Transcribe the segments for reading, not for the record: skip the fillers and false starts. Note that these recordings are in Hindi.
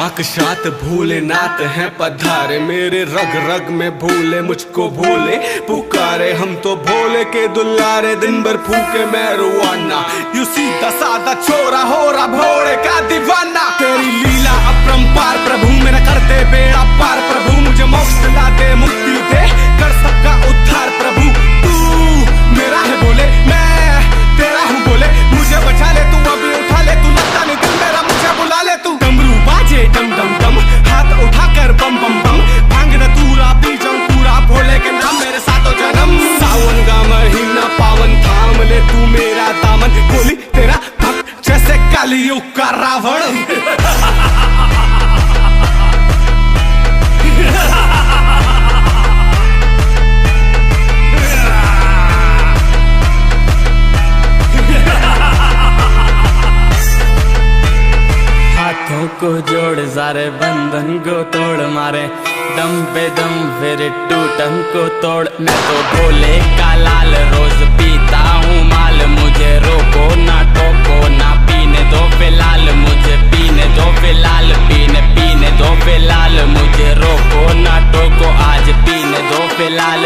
साक्षात भोलेनाथ हैं पधारे, मेरे रग रग में भोले मुझको भोले पुकारे। हम तो भोले के दुलारे, दिन भर फूके मैरुआना। यू सीधा साधा छोरा हो रहा भोले का दीवाना। तेरी लीला अपरंपार प्रभु, मेरा कर दे बेड़ा पार प्रभु। मुझे मोक्ष दिला दे, मुक्ति दे, कर सबका उद्धार प्रभु। तू मेरा है बोले, मैं तेरा हूँ बोले। मुझे बचा ले तू, अभी उठा ले तू, लगता नहीं दिल मेरा, मुझे बुला ले तू। डमरू बाजे डम डम डम, हाथ उठाकर बम बम बम। भांग न तूरा पी जाऊं पूरा, भोले के नाम मेरे सातों जन्म। सावन का महीना पावन, थाम ले तू मेरा दामन। बोली तेरा भक्त जैसे कलयुग का रावण। हाथों को जोड़ सारे बंधन को तोड़ मारे, दम पे दम फिर टूटन को तोड़। मैं तो भोले का लाल, रोज पीता हूँ माल। मुझे रोको ना टोको ना, पीने दो फिलहाल। मुझे पीने दो फिलहाल, पीने दो फिलहाल। मुझे रोको ना टोको, आज पीने दो फिलहाल।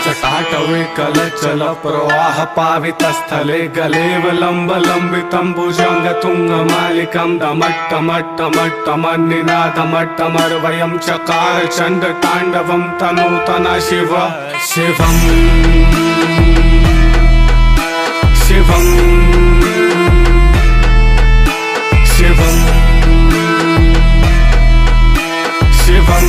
चटाटवे कल चल प्रवाह पावित स्थले, गलेव लंब लंबितं भुजंग तुंग मालिकं। दमट्टमट्टमट्टमन्निनादमट्टमर्वयं चकार चंड तांडवं तनूतना शिव शिवं शिवं शिवं शिवं।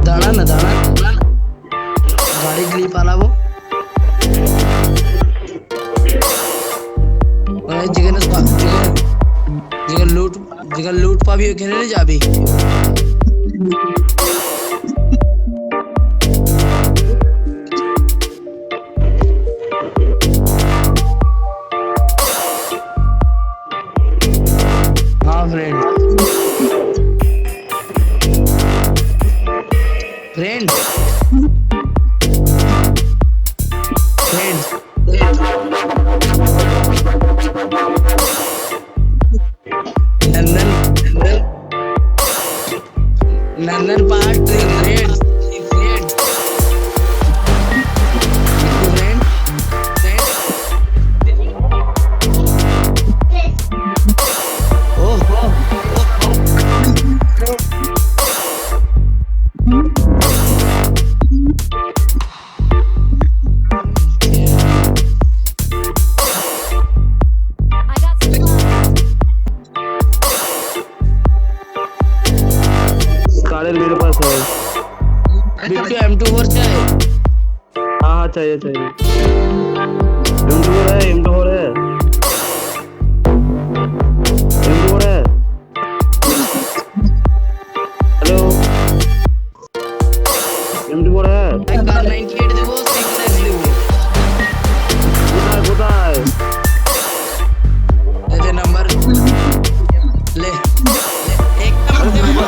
दाना गाड़ी क्लिप आला वो जिगर लूट पावी घेरे नहीं जाबी। हाँ फ्रेंड फ्रेंड नंदन बिट्टू M24 चाहिए। हाँ चाहिए चाहिए। M24 है, M24 है, M24 है। हेलो, M24 है। भाई कार 98 देवो, 6x देवो। কোথায় ले दे नंबर ले एक नंबर दे बाबा।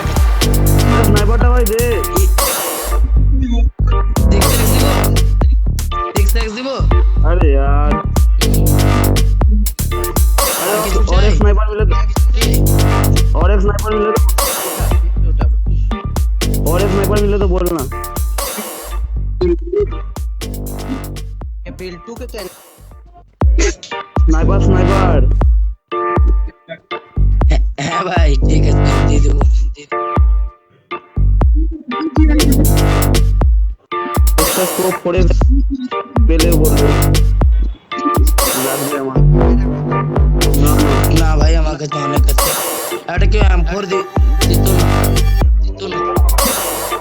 স্নাইপারটা ভাই দে। 6x देवो। अरे यार, अरे और एक स्नाइपर मिले तो, और एक स्नाइपर मिले तो, और एक स्नाइपर मिले तो बोलना। बिल्टू के चैनल स्नाइपर स्नाइपर है भाई, ठीक है दे दो। একটা স্কোপ করে পেলে বলবো লাগবে আমার। না না ना भाई हमारे तो होने करते अरे क्यों M4 दे जीतो ना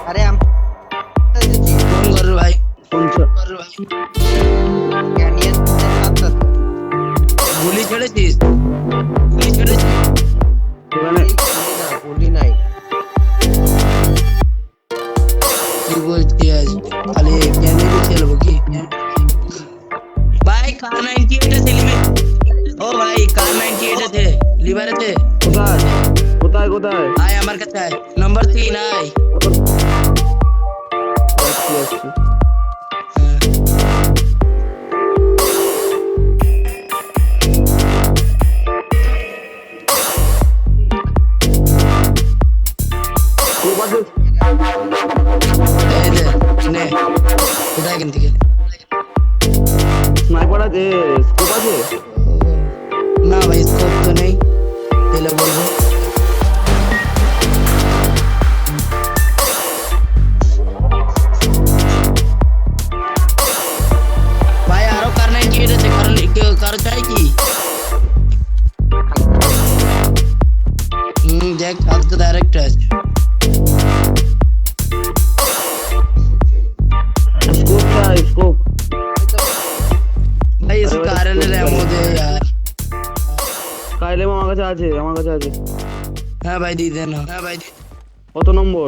अरे हम फोन कर रहे भाई কোনটা कैनियन गुली छेड़েছিস এখানে गोली नहीं কি বলছিস খালি কেন খেলবো কি ভাই কার 98 আছে লিমিট ও ভাই কার 98 আছে লিভার আছে কোথায় কোথায় কোথায় আয় আমার কাছে আয় নাম্বার 3 আয় আসছি আসছি। স্কোপ আছে এই দে নে উঠা এখান থেকে স্নাইপার আছে স্কোপ আছে না ভাই স্কোপ তো নেই তাহলে বলবো ভাই আরো কার 98 আছে কার চাই কি দেখ হাত তো ডাইরেক্ট আছে स्कोप क्या है स्कोप भाई इस कार्यालय रेमो दे यार কাইলে আমার কাছে আছে আমার কাছে আছে হ্যাঁ ভাই দি দে না হ্যাঁ ভাই কত নম্বর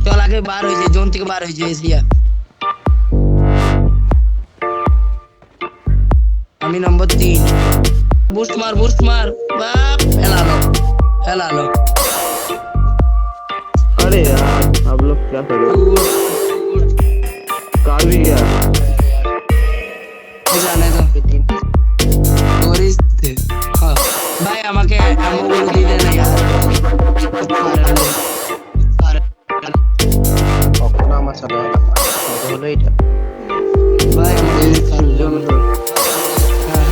চল আগে বার হয়ে যায় জোন থেকে বার হয়ে যায় এসিয়া আমি নম্বর 3 বুস্ট মার বাপ হেলা लो अरे यार आप लोग क्या कर रहे हो कार भी गया जाने दो তোরিস হ্যাঁ ভাই আমাকে আমগুলো দিয়ে দে না यार কখনো আমার সাথে হলো এটা ভাই আমাকে কাল হ্যাঁ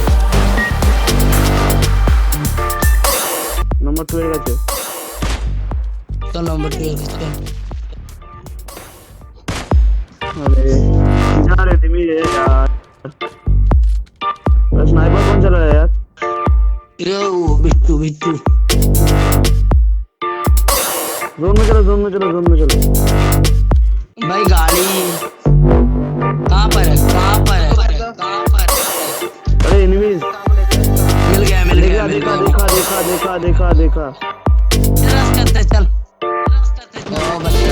नंबर 2 এর কাছে তো নম্বর 2 এর কাছে अरे यार एनिमी है यार स्नाइपर कौन चला रहा है यार यो बिट्टू जोन में चलो भाई गाड़ी कहाँ पर है अरे एनिमीज मिल गया देखा रस करते चल ओ बच्चा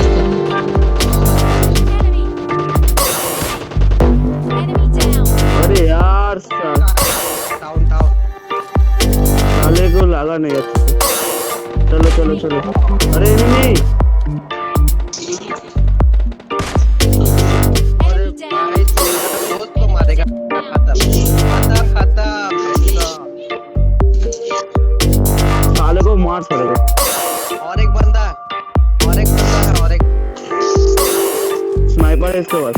Enemy down. अरे यार टाउन साले को लगा नहीं अच्छे से चलो अरे एनिमी Enemy down. दोस्त को मारेगा खत्म साले को मार साले को और एक बंदा है और एक स्नाइपर है इसके पास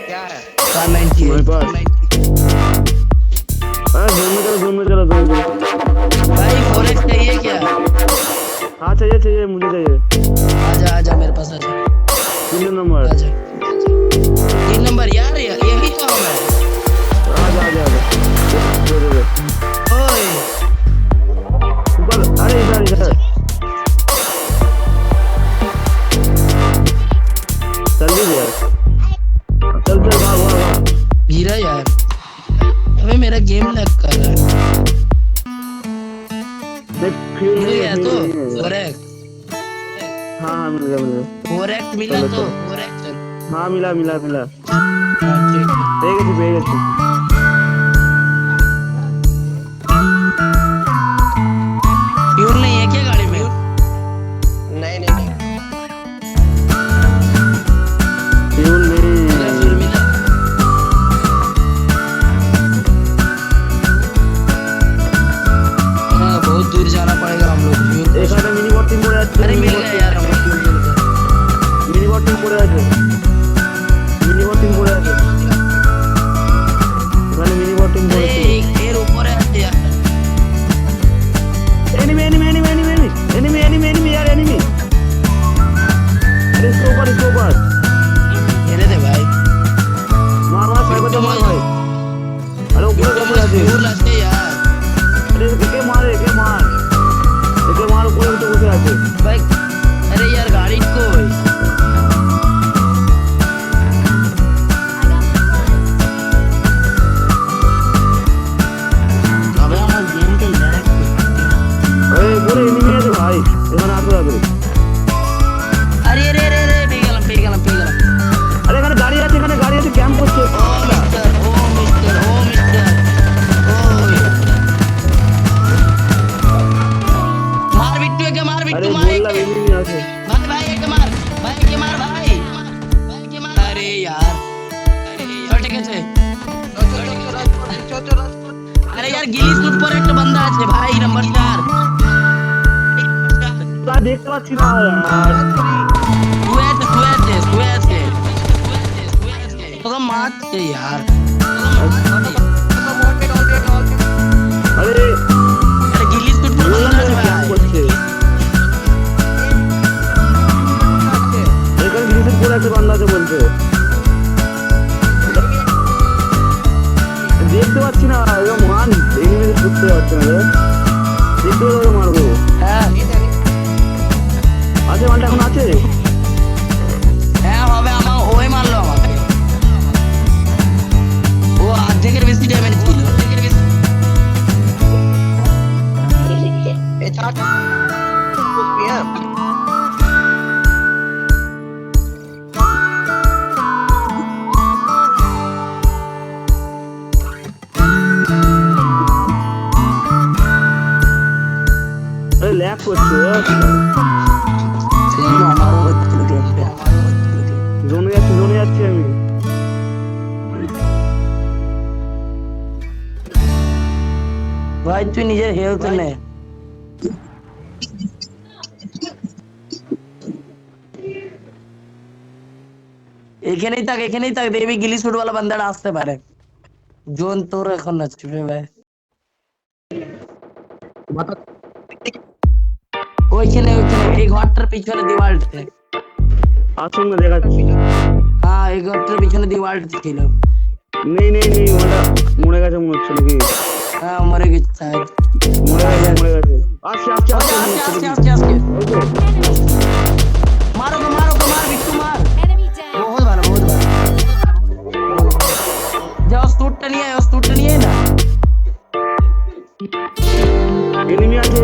क्या है कार 98 मेरे पास अरे जोन में चलो भाई फोरेक्स चाहिए क्या हाँ चाहिए मुझे चाहिए आजा मेरे पास आजा 3 नंबर आजा 3 नंबर यार यही तो हम है आजा दे ओए ऊपर अरे इधर मेरा गेम लैग कर रहा है। देख फ्यूल मिल नहीं गया है, तो फ्यूल नहीं है। फोरेक्स हाँ मिल गया फोरेक्स मिला चलो, तो चलो। फोरेक्स चल। हाँ मिला हाँ, ठीक है। পেয়ে গেছি फ्यूल नहीं है क्या गाड़ी में? नहीं नहीं नहीं फ्यूल नहीं मिला फ्यूल मिला। हाँ, बहुत दूर जाना पड़ेगा हम लोग फ्यूल। এখানে মিনি বটিং করে আছে अरे मिल गया यार हमें फ्यूल मिल गया। মিনি বটিং করে আছে মিনি বটিং করে আছে এখানে মিনি বটিং করে अरे আছে एयर ऊपर है यार। Enemy enemy enemy enemy enemy enemy enemy यार एनिमी अरे इसके ऊपर मेरे दे भाई मार मार साइबर तो मार भाई अरे ऊपर ऊपर আছে फ्यूल আছে यार। अरे एके मार ऊपर तो बसे আছে भाई अरे यार गाड़ी को अबे আমার गेम के लैग अरे पूरे एनिमी আছে ভাই এখানে আসো আগে अरे अरे अरे अरे पे गलम अरे এখানে গাড়ি আছে ক্যাম্প করছে ओ मिस्टर मार बिट्टू के मार अरे बिट्टू मार बोलला एनिमी আছে भाई भाई के मार भाई के मार अरे यार चल ठीक আছে अरे यार गिलिस फुट पर একটা बंदा আছে भाई नंबर 4 তা দেখতে পাচ্ছি না আর सुएज तो मार के यार अरे अरे गिलिस फुट पर बंदा আছে ক্যাম্প भाई করছে এখানে গ্রিসের পরে একটা বান্দা আছে বলছে দেখতে পাচ্ছি না এরকম মান এনিমি করতে পারছে না রে দেখতে পারবো মারবো হ্যাঁ আছে মালটা এখন আছে হ্যাঁ হবে আমার ওই মারলো আমাকে ও অর্ধেকের বেশি ড্যামেজ ছিল ये चाट कुछ भी है আরে ল্যাগ করছে আমারও হচ্ছিল গেমটা জোনে যাচ্ছি আমি ভাই তুই নিজের হেলথ নে এখানেই থাক দেখবি গিলি শুট वाला বান্দাটা আসতে পারে জোন তোর এখন আসবে ভাই ওইখানে এই ঘরটার পিছনে দেওয়ালতে আসুন না দেখাচ্ছি হ্যাঁ এই ঘরটার পিছনে দেওয়ালটা ছিল নেই ওটা মরে গেছে মনে হচ্ছে নাকি হ্যাঁ মরে গেছে শায়দ মরে গেছে আসছে আস্তে মারো মার বিট্টু মার Enemy down. बहुत भालो जाओ स्टूटটা নিয়ে আয় না এনিমি আছে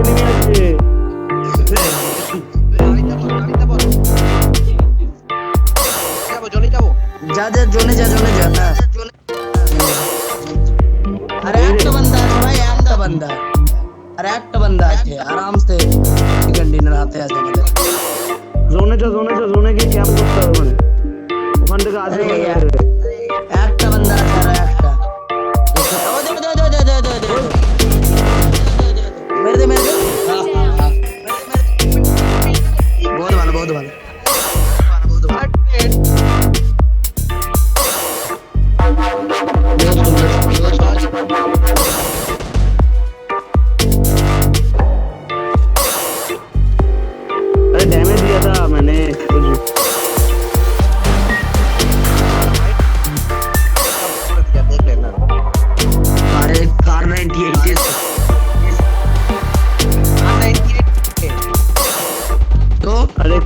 যাবো যা জোনে যা না अरे একটা बंदा আছে ভাই একটা बंदा আছে आराम से चिकन डिनर आते আছে আমাদের জোনে গিয়ে ক্যাম্প করতে হবে মানে ওখান থেকে আসবে একটা बंदा আছে আর একটা ও দে মেরে দে बहुत भालो अरे डैमेज दिया था मैंने देख लेना अरे कार 98 तो अरे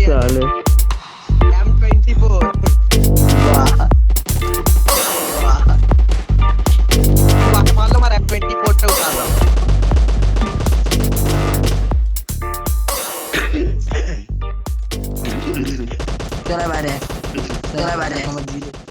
साले M24 वाह चला बारे समझ लीजिए